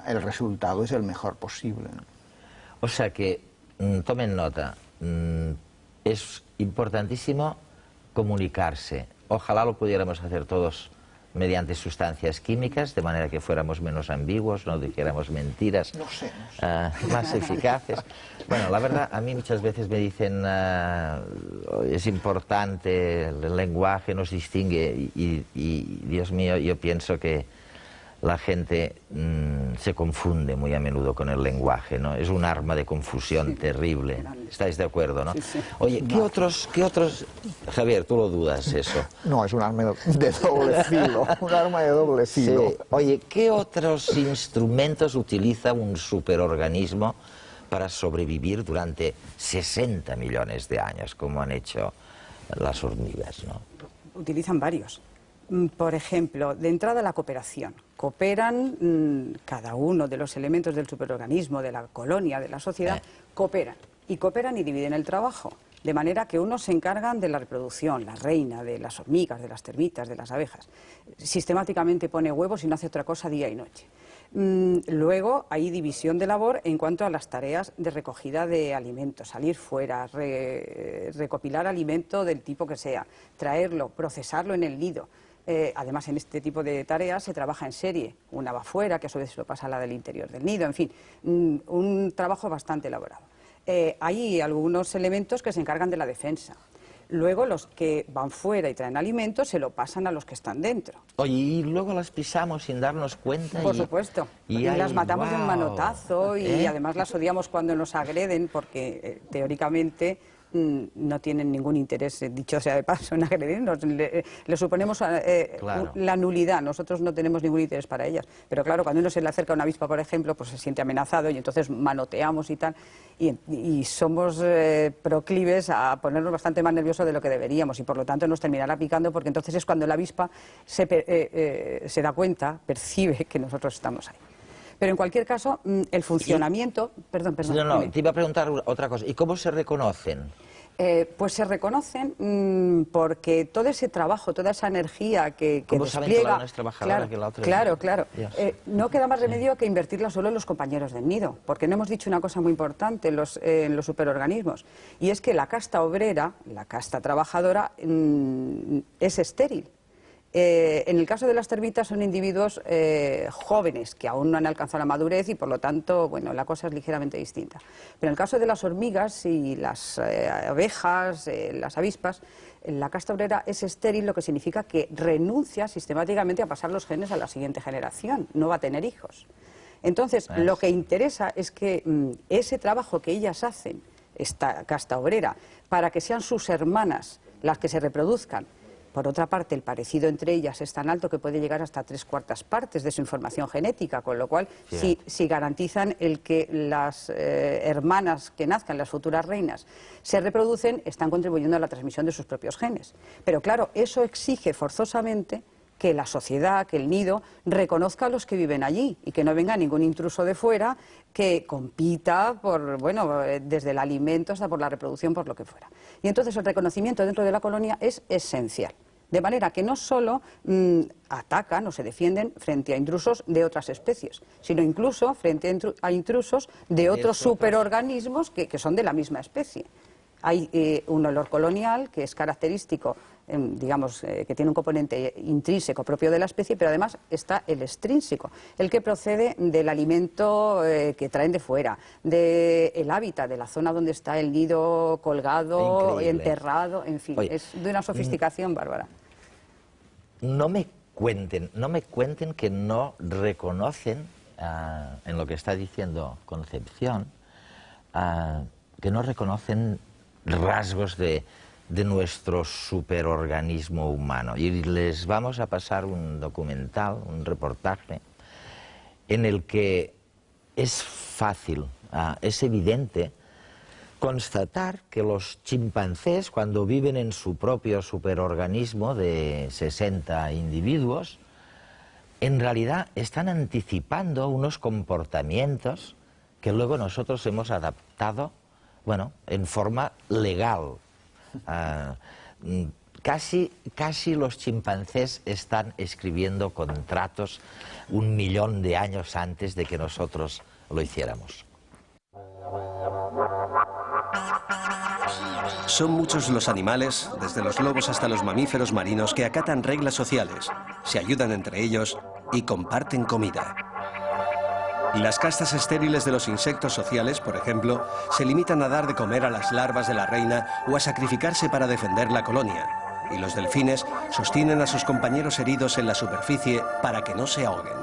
el resultado es el mejor posible. O sea que, tomen nota, es importantísimo comunicarse. Ojalá lo pudiéramos hacer todos mediante sustancias químicas, de manera que fuéramos menos ambiguos, no dijéramos mentiras, más eficaces. Bueno, la verdad, a mí muchas veces me dicen, es importante, el lenguaje nos distingue, y Dios mío, yo pienso que la gente se confunde muy a menudo con el lenguaje, ¿no? Es un arma de confusión terrible. ¿Estáis de acuerdo, no? Sí. Oye, ¿qué otros... Javier, tú lo dudas eso? No, es un arma de doble filo, un arma de doble filo. Sí. Oye, ¿qué otros instrumentos utiliza un superorganismo para sobrevivir durante 60 millones de años, como han hecho las hormigas, ¿no? Utilizan varios. Por ejemplo, de entrada la cooperación. Cooperan, cada uno de los elementos del superorganismo, de la colonia, de la sociedad, cooperan. Y cooperan y dividen el trabajo. De manera que unos se encargan de la reproducción, la reina, de las hormigas, de las termitas, de las abejas. Sistemáticamente pone huevos y no hace otra cosa día y noche. Luego hay división de labor en cuanto a las tareas de recogida de alimentos, salir fuera, recopilar alimento del tipo que sea, traerlo, procesarlo en el nido. Además, en este tipo de tareas se trabaja en serie. Una va fuera, que a su vez lo pasa a la del interior del nido, en fin, un trabajo bastante elaborado. Hay algunos elementos que se encargan de la defensa. Luego los que van fuera y traen alimentos se lo pasan a los que están dentro. Oye, y luego las pisamos sin darnos cuenta. Por supuesto. Y las matamos de un manotazo y además las odiamos cuando nos agreden porque teóricamente no tienen ningún interés, dicho sea de paso, en agredirnos. Le suponemos la nulidad. Nosotros no tenemos ningún interés para ellas. Pero claro, cuando uno se le acerca a una avispa, por ejemplo, pues se siente amenazado y entonces manoteamos y tal. Y somos proclives a ponernos bastante más nerviosos de lo que deberíamos y por lo tanto nos terminará picando porque entonces es cuando la avispa se da cuenta, percibe que nosotros estamos ahí. Pero en cualquier caso, el funcionamiento... Perdón. No, te iba a preguntar otra cosa. ¿Y cómo se reconocen? Pues se reconocen porque todo ese trabajo, toda esa energía que ¿Cómo despliega... saben que la una es trabajadora que la otra es... Claro. No queda más remedio que invertirla solo en los compañeros del nido, porque no hemos dicho una cosa muy importante en los superorganismos, y es que la casta obrera, la casta trabajadora, es estéril. En el caso de las termitas son individuos jóvenes que aún no han alcanzado la madurez y por lo tanto, bueno, la cosa es ligeramente distinta. Pero en el caso de las hormigas y las abejas, las avispas, la casta obrera es estéril, lo que significa que renuncia sistemáticamente a pasar los genes a la siguiente generación, no va a tener hijos. Entonces, lo que interesa es que ese trabajo que ellas hacen, esta casta obrera, para que sean sus hermanas las que se reproduzcan. Por otra parte, el parecido entre ellas es tan alto que puede llegar hasta 3/4 partes de su información genética, con lo cual, si garantizan el que las hermanas que nazcan, las futuras reinas, se reproducen, están contribuyendo a la transmisión de sus propios genes. Pero claro, eso exige forzosamente que la sociedad, que el nido, reconozca a los que viven allí y que no venga ningún intruso de fuera que compita por, bueno, desde el alimento hasta por la reproducción, por lo que fuera. Y entonces el reconocimiento dentro de la colonia es esencial. De manera que no solo atacan o se defienden frente a intrusos de otras especies, sino incluso frente a intrusos de otros superorganismos que son de la misma especie. Hay un olor colonial que es característico, digamos, que tiene un componente intrínseco propio de la especie, pero además está el extrínseco, el que procede del alimento que traen de fuera, del hábitat, de la zona donde está el nido colgado, enterrado, en fin, es de una sofisticación bárbara. No me cuenten que no reconocen, en lo que está diciendo Concepción, que no reconocen rasgos de nuestro superorganismo humano. Y les vamos a pasar un documental, un reportaje, en el que es fácil, es evidente, constatar que los chimpancés, cuando viven en su propio superorganismo de 60 individuos, en realidad están anticipando unos comportamientos que luego nosotros hemos adaptado bueno, en forma legal. Casi los chimpancés están escribiendo contratos 1 millón de años antes de que nosotros lo hiciéramos. Son muchos los animales, desde los lobos hasta los mamíferos marinos, que acatan reglas sociales, se ayudan entre ellos y comparten comida. Las castas estériles de los insectos sociales, por ejemplo, se limitan a dar de comer a las larvas de la reina o a sacrificarse para defender la colonia. Y los delfines sostienen a sus compañeros heridos en la superficie para que no se ahoguen.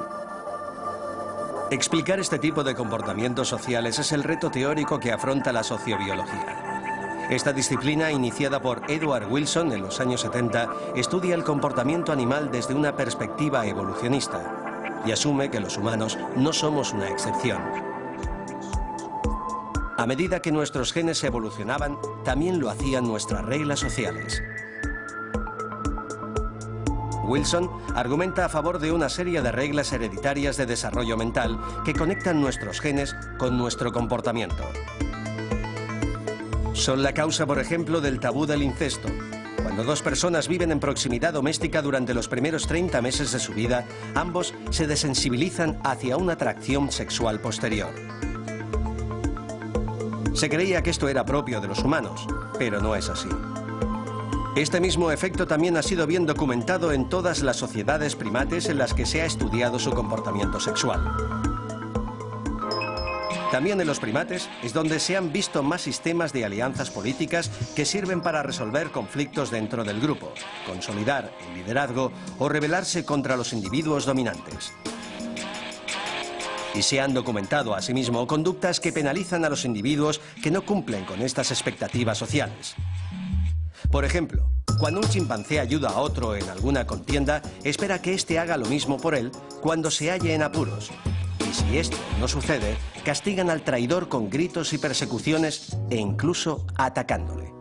Explicar este tipo de comportamientos sociales es el reto teórico que afronta la sociobiología. Esta disciplina, iniciada por Edward Wilson en los años 70, estudia el comportamiento animal desde una perspectiva evolucionista y asume que los humanos no somos una excepción. A medida que nuestros genes evolucionaban, también lo hacían nuestras reglas sociales. Wilson argumenta a favor de una serie de reglas hereditarias de desarrollo mental que conectan nuestros genes con nuestro comportamiento. Son la causa, por ejemplo, del tabú del incesto. Cuando dos personas viven en proximidad doméstica durante los primeros 30 meses de su vida, ambos se desensibilizan hacia una atracción sexual posterior. Se creía que esto era propio de los humanos, pero no es así. Este mismo efecto también ha sido bien documentado en todas las sociedades primates en las que se ha estudiado su comportamiento sexual. También en los primates es donde se han visto más sistemas de alianzas políticas que sirven para resolver conflictos dentro del grupo, consolidar el liderazgo o rebelarse contra los individuos dominantes. Y se han documentado asimismo conductas que penalizan a los individuos que no cumplen con estas expectativas sociales. Por ejemplo, cuando un chimpancé ayuda a otro en alguna contienda, espera que éste haga lo mismo por él cuando se halle en apuros. Y si esto no sucede, castigan al traidor con gritos y persecuciones e incluso atacándole.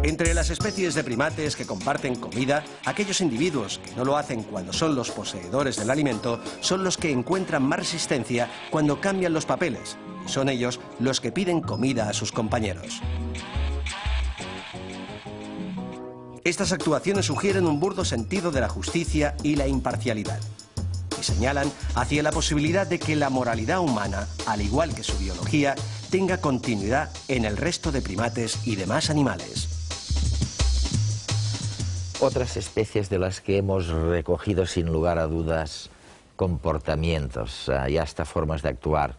Entre las especies de primates que comparten comida, aquellos individuos que no lo hacen cuando son los poseedores del alimento son los que encuentran más resistencia cuando cambian los papeles, y son ellos los que piden comida a sus compañeros. Estas actuaciones sugieren un burdo sentido de la justicia y la imparcialidad, y señalan hacia la posibilidad de que la moralidad humana, al igual que su biología, tenga continuidad en el resto de primates y demás animales. Otras especies de las que hemos recogido sin lugar a dudas comportamientos y hasta formas de actuar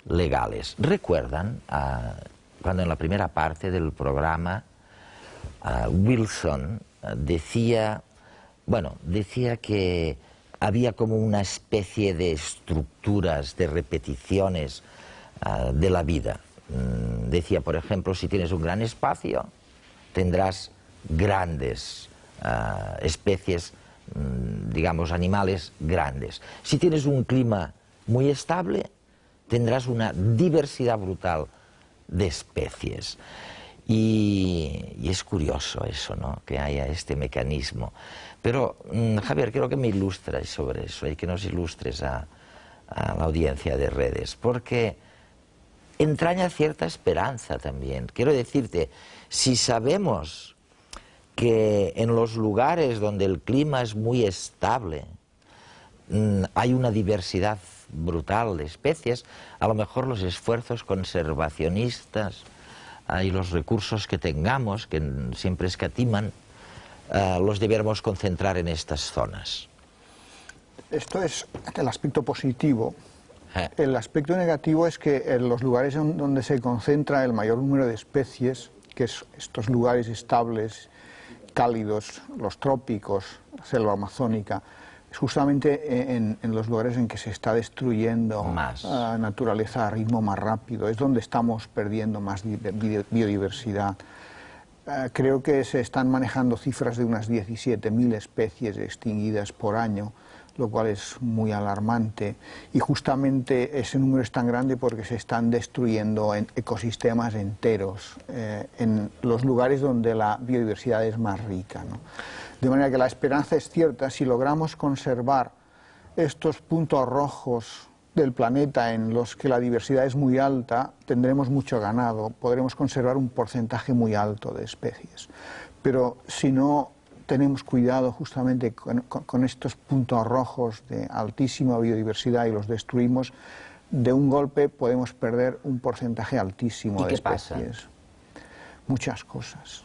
legales. ¿Recuerdan cuando en la primera parte del programa Wilson decía que había como una especie de estructuras, de repeticiones de la vida? Decía, por ejemplo, si tienes un gran espacio, tendrás grandes especies, digamos, animales grandes. Si tienes un clima muy estable, tendrás una diversidad brutal de especies. Y es curioso eso, ¿no?, que haya este mecanismo. Pero, Javier, quiero que me ilustres sobre eso y que nos ilustres a la audiencia de redes, porque entraña cierta esperanza también. Quiero decirte, si sabemos que en los lugares donde el clima es muy estable hay una diversidad brutal de especies, a lo mejor los esfuerzos conservacionistas y los recursos que tengamos, que siempre escatiman, los deberemos concentrar en estas zonas. Esto es el aspecto positivo. El aspecto negativo es que en los lugares donde se concentra el mayor número de especies, que es estos lugares estables, cálidos, los trópicos, la selva amazónica, es justamente en los lugares en que se está destruyendo la naturaleza a ritmo más rápido, es donde estamos perdiendo más biodiversidad. Creo que se están manejando cifras de unas 17.000 especies extinguidas por año, lo cual es muy alarmante, y justamente ese número es tan grande porque se están destruyendo ecosistemas enteros en los lugares donde la biodiversidad es más rica, ¿no? De manera que la esperanza es cierta. Si logramos conservar estos puntos rojos del planeta en los que la diversidad es muy alta, tendremos mucho ganado, podremos conservar un porcentaje muy alto de especies. Pero si no tenemos cuidado justamente con estos puntos rojos de altísima biodiversidad y los destruimos, de un golpe podemos perder un porcentaje altísimo de especies. ¿Y qué pasa? Muchas cosas.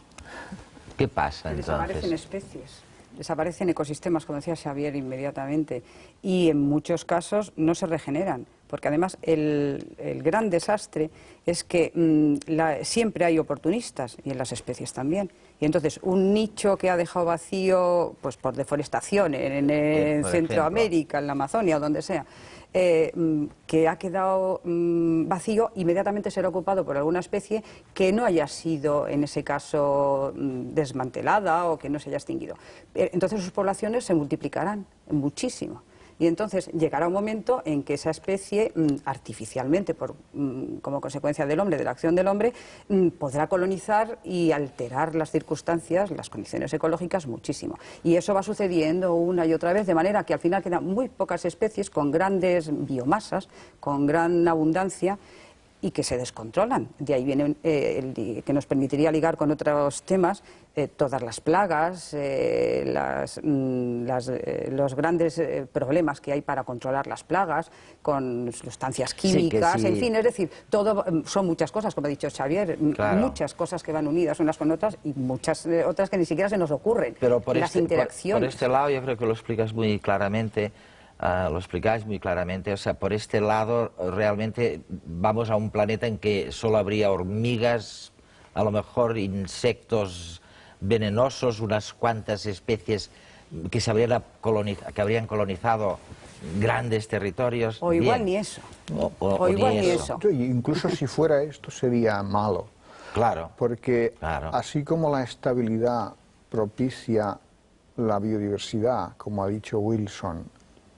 ¿Qué pasa entonces? Desaparecen especies, desaparecen ecosistemas, como decía Xavier, inmediatamente, y en muchos casos no se regeneran, porque además el gran desastre es que siempre hay oportunistas, y en las especies también, y entonces un nicho que ha dejado vacío pues por deforestación en Centroamérica, en la Amazonia o donde sea, que ha quedado vacío, inmediatamente será ocupado por alguna especie que no haya sido, en ese caso, desmantelada o que no se haya extinguido. Entonces sus poblaciones se multiplicarán muchísimo. Y entonces llegará un momento en que esa especie, artificialmente, como consecuencia del hombre, de la acción del hombre, podrá colonizar y alterar las circunstancias, las condiciones ecológicas muchísimo. Y eso va sucediendo una y otra vez, de manera que al final quedan muy pocas especies con grandes biomasas, con gran abundancia, y que se descontrolan. De ahí viene que nos permitiría ligar con otros temas, todas las plagas, los grandes problemas que hay para controlar las plagas, con sustancias químicas, sí. En fin, es decir, todo son muchas cosas, como ha dicho Xavier, claro. Muchas cosas que van unidas unas con otras y muchas otras que ni siquiera se nos ocurren. Pero por las interacciones. Por este lado yo creo que lo explicas muy claramente. Lo explicáis muy claramente, o sea, por este lado realmente vamos a un planeta en que solo habría hormigas, a lo mejor insectos venenosos, unas cuantas especies que habrían colonizado grandes territorios. O igual ni eso. O igual ni eso. Incluso si fuera esto sería malo. Claro. Porque así como la estabilidad propicia la biodiversidad, como ha dicho Wilson,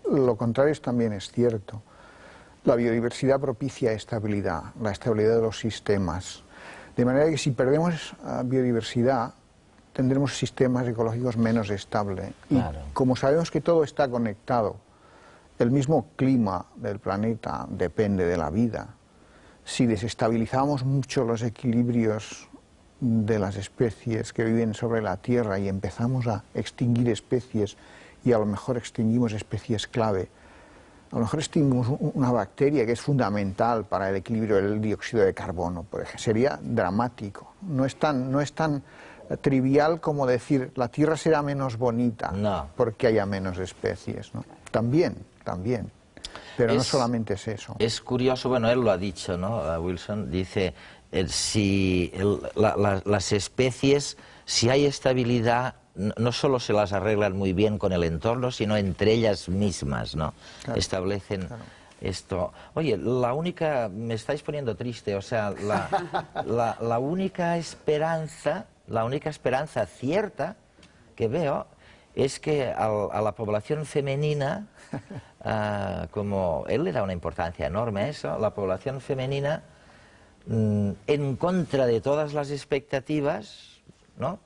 lo contrario también es cierto. La biodiversidad propicia estabilidad, la estabilidad de los sistemas. De manera que si perdemos biodiversidad, tendremos sistemas ecológicos menos estables. Claro. Y como sabemos que todo está conectado, el mismo clima del planeta depende de la vida. Si desestabilizamos mucho los equilibrios de las especies que viven sobre la Tierra y empezamos a extinguir especies, y a lo mejor extinguimos especies clave, a lo mejor extinguimos una bacteria que es fundamental para el equilibrio del dióxido de carbono, por ejemplo, sería dramático. No es tan trivial como decir la Tierra será menos bonita porque haya menos especies, ¿no? También, pero no solamente es eso. Es curioso, bueno, él lo ha dicho, ¿no? Wilson dice, si las especies, si hay estabilidad, no solo se las arreglan muy bien con el entorno, sino entre ellas mismas, ¿no? Claro, establecen esto. Oye, me estáis poniendo triste, o sea, la única esperanza cierta que veo es que a la población femenina, como él le da una importancia enorme a eso, la población femenina, en contra de todas las expectativas, ¿no?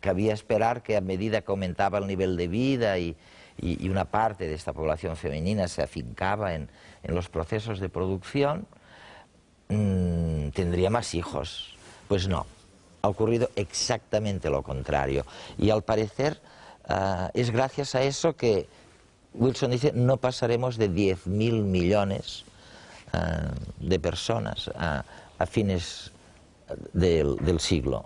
Cabía esperar que a medida que aumentaba el nivel de vida y una parte de esta población femenina se afincaba en los procesos de producción, tendría más hijos. Pues no, ha ocurrido exactamente lo contrario. Y al parecer es gracias a eso que Wilson dice no pasaremos de 10.000 millones de personas a fines del siglo.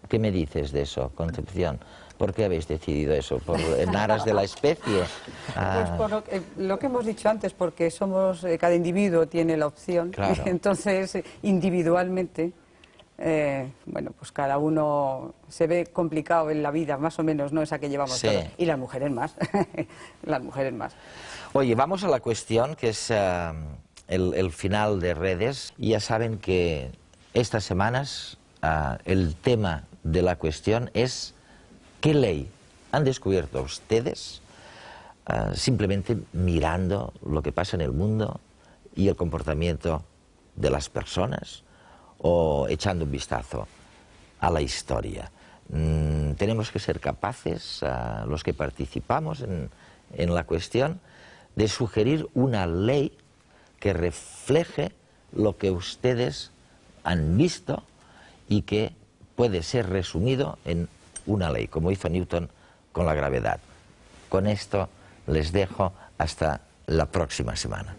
¿Qué me dices de eso, Concepción? ¿Por qué habéis decidido eso? ¿En aras de la especie? Pues por lo que hemos dicho antes, porque cada individuo tiene la opción, claro. Entonces individualmente, bueno, pues cada uno se ve complicado en la vida, más o menos, ¿no? Esa que llevamos todos. Y las mujeres más, las mujeres más. Oye, vamos a la cuestión que es el final de redes. Ya saben que estas semanas el tema de la cuestión es ¿qué ley han descubierto ustedes simplemente mirando lo que pasa en el mundo y el comportamiento de las personas o echando un vistazo a la historia? Tenemos que ser capaces, los que participamos en la cuestión, de sugerir una ley que refleje lo que ustedes han visto y que puede ser resumido en una ley, como hizo Newton con la gravedad. Con esto les dejo hasta la próxima semana.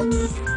Thank you.